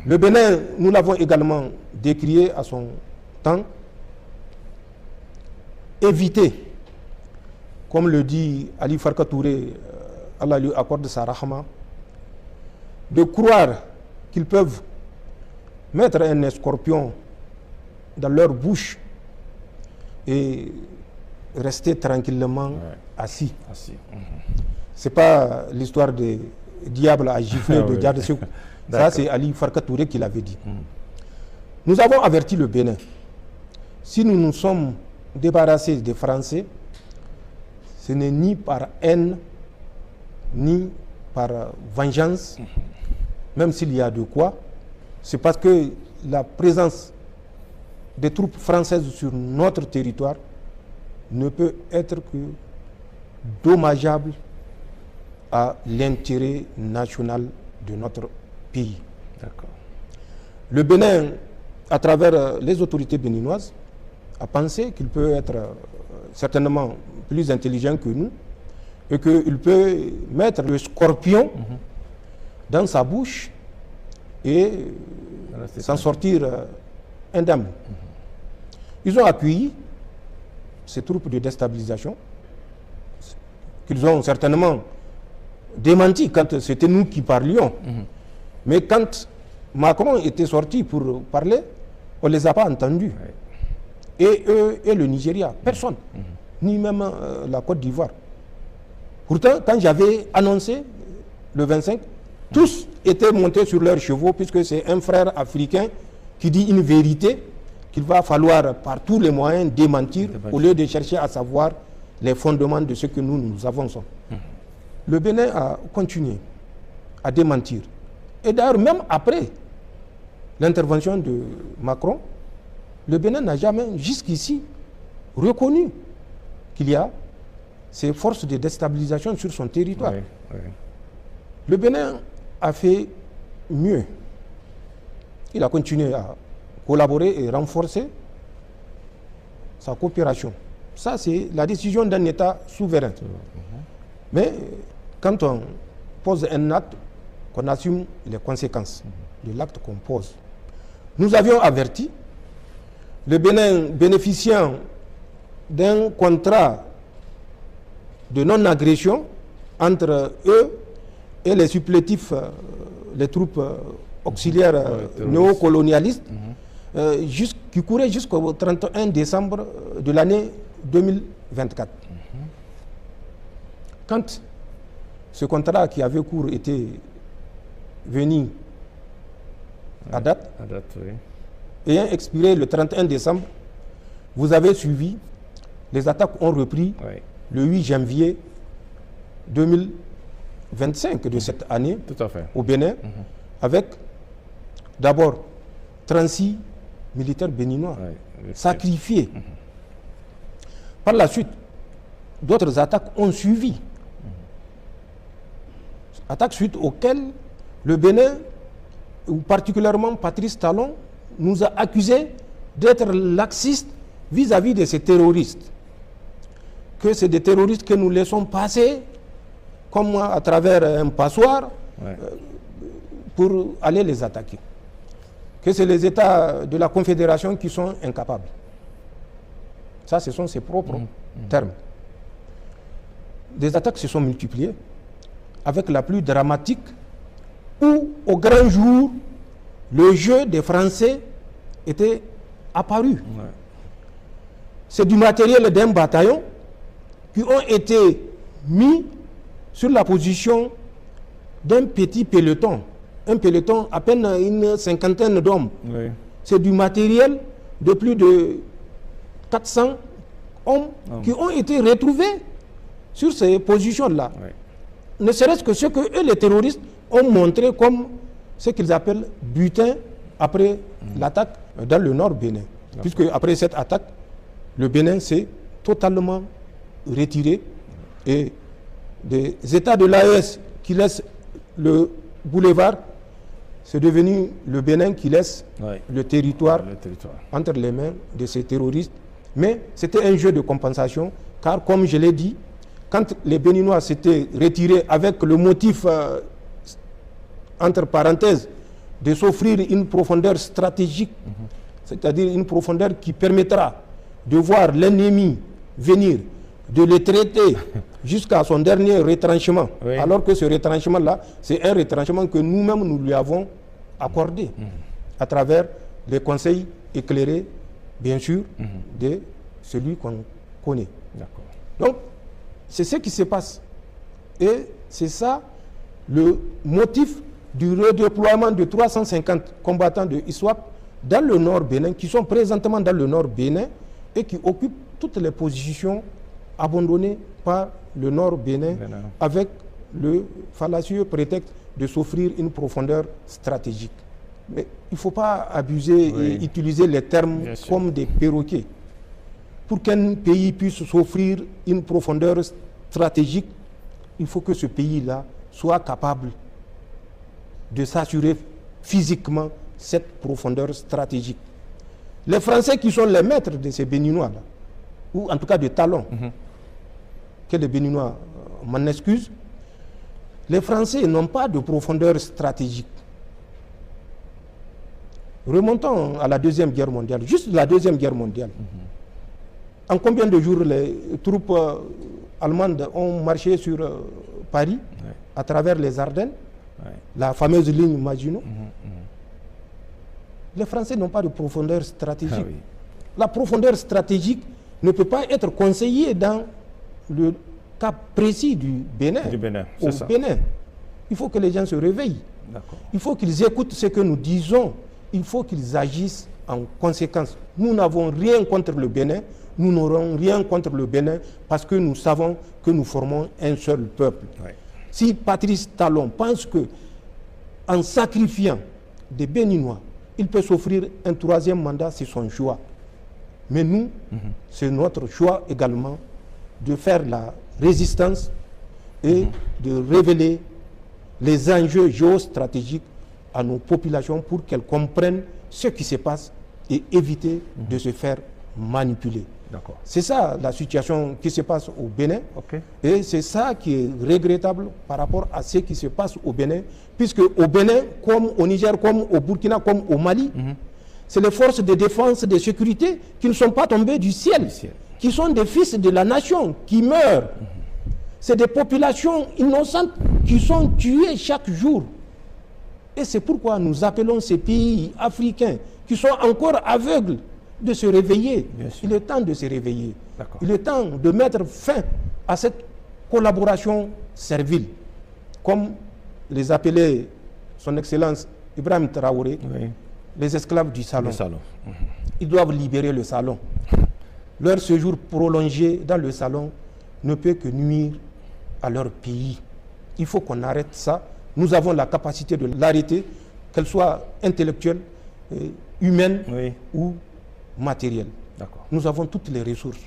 Le Bénin, nous l'avons également décrié à son temps, éviter, comme le dit Ali Farka Touré, Allah lui accorde sa rahma, de croire qu'ils peuvent mettre un scorpion dans leur bouche et rester tranquillement assis. Ce n'est pas l'histoire des diables à gifler de Diade Sekou. Ça, c'est Ali Farka Touré qui l'avait dit. Nous avons averti le Bénin. Si nous nous sommes débarrassés des Français, ce n'est ni par haine, ni par vengeance, même s'il y a de quoi. C'est parce que la présence des troupes françaises sur notre territoire ne peut être que dommageable à l'intérêt national de notre pays. Le Bénin, à travers les autorités béninoises, a pensé qu'il peut être certainement plus intelligent que nous et qu'il peut mettre le scorpion dans sa bouche et s'en sortir indemne. Ils ont accueilli ces troupes de déstabilisation qu'ils ont certainement démenti quand c'était nous qui parlions. Mais quand Macron était sorti pour parler, on ne les a pas entendus. Et eux et le Nigeria, personne, ni même la Côte d'Ivoire. Pourtant, quand j'avais annoncé le 25, tous étaient montés sur leurs chevaux, puisque c'est un frère africain qui dit une vérité qu'il va falloir par tous les moyens démentir au lieu de chercher à savoir les fondements de ce que nous avançons. Le Bénin a continué à démentir. Et d'ailleurs, même après l'intervention de Macron, le Bénin n'a jamais jusqu'ici reconnu qu'il y a ces forces de déstabilisation sur son territoire. Le Bénin a fait mieux. Il a continué à collaborer et renforcer sa coopération. Ça, c'est la décision d'un État souverain. Mais quand on pose un acte, qu'on assume les conséquences de l'acte qu'on pose. Nous avions averti le Bénin bénéficiant d'un contrat de non-agression entre eux et les supplétifs, les troupes auxiliaires néocolonialistes, qui courait jusqu'au 31 décembre de l'année 2024. Quand ce contrat qui avait cours était venu à date, ayant expiré le 31 décembre, vous avez suivi, les attaques ont repris le 8 janvier 2025 de cette année au Bénin, avec d'abord 36 militaires béninois sacrifiés. Par la suite, d'autres attaques ont suivi. Attaques suite auxquelles le Bénin, ou particulièrement Patrice Talon, nous a accusés d'être laxistes vis-à-vis de ces terroristes. Que c'est des terroristes que nous laissons passer, comme à travers un passoire, pour aller les attaquer. Que c'est les États de la Confédération qui sont incapables. Ça, ce sont ses propres termes. Des attaques se sont multipliées, avec la plus dramatique, où au grand jour, le jeu des Français était apparu. C'est du matériel d'un bataillon qui ont été mis sur la position d'un petit peloton. Un peloton à peine une cinquantaine d'hommes. C'est du matériel de plus de 400 hommes qui ont été retrouvés sur ces positions-là. Ne serait-ce que ce que eux, les terroristes, ont montré comme ce qu'ils appellent butin après l'attaque dans le nord Bénin. Puisque après cette attaque, le Bénin s'est totalement retiré et des États de l'AES qui laissent le boulevard, c'est devenu le Bénin qui laisse le territoire entre les mains de ces terroristes. Mais c'était un jeu de compensation, car comme je l'ai dit, quand les Béninois s'étaient retirés avec le motif, entre parenthèses, de s'offrir une profondeur stratégique, c'est-à-dire une profondeur qui permettra de voir l'ennemi venir, de le traiter jusqu'à son dernier retranchement. Oui. Alors que ce retranchement-là, c'est un retranchement que nous-mêmes nous lui avons accordé à travers les conseils éclairés, bien sûr, de celui qu'on connaît. Donc, c'est ce qui se passe. Et c'est ça le motif du redéploiement de 350 combattants de ISWAP dans le nord Bénin, qui sont présentement dans le nord Bénin et qui occupent toutes les positions abandonnées par le nord Bénin avec le fallacieux prétexte de s'offrir une profondeur stratégique. Mais il ne faut pas abuser et utiliser les termes comme des perroquets. Pour qu'un pays puisse s'offrir une profondeur stratégique, il faut que ce pays-là soit capable de s'assurer physiquement cette profondeur stratégique. Les Français qui sont les maîtres de ces Béninois-là, ou en tout cas de talons, que les Béninois m'en excusent, les Français n'ont pas de profondeur stratégique. Remontons à la Deuxième Guerre mondiale, juste la Deuxième Guerre mondiale. En combien de jours les troupes allemandes ont marché sur Paris, à travers les Ardennes, la fameuse ligne Maginot? Les Français n'ont pas de profondeur stratégique. La profondeur stratégique ne peut pas être conseillée dans le cas précis du Bénin. Bénin. Il faut que les gens se réveillent. Il faut qu'ils écoutent ce que nous disons. Il faut qu'ils agissent en conséquence. Nous n'avons rien contre le Bénin. Nous n'aurons rien contre le Bénin parce que nous savons que nous formons un seul peuple. Si Patrice Talon pense que en sacrifiant des Béninois, il peut s'offrir un troisième mandat, c'est son choix. Mais nous, c'est notre choix également de faire la résistance et de révéler les enjeux géostratégiques à nos populations pour qu'elles comprennent ce qui se passe et éviter de se faire manipuler. C'est ça la situation qui se passe au Bénin. Et c'est ça qui est regrettable par rapport à ce qui se passe au Bénin, puisque au Bénin, comme au Niger, comme au Burkina, comme au Mali, c'est les forces de défense et de sécurité qui ne sont pas tombées du ciel, qui sont des fils de la nation, qui meurent. C'est des populations innocentes qui sont tuées chaque jour. Et c'est pourquoi nous appelons ces pays africains qui sont encore aveugles de se réveiller. Il est temps de se réveiller. Il est temps de mettre fin à cette collaboration servile. Comme les appelait son Excellence Ibrahim Traoré, les esclaves du salon. Ils doivent libérer le salon. Leur séjour prolongé dans le salon ne peut que nuire à leur pays. Il faut qu'on arrête ça. Nous avons la capacité de l'arrêter, qu'elle soit intellectuelle, humaine ou matérielle. Nous avons toutes les ressources.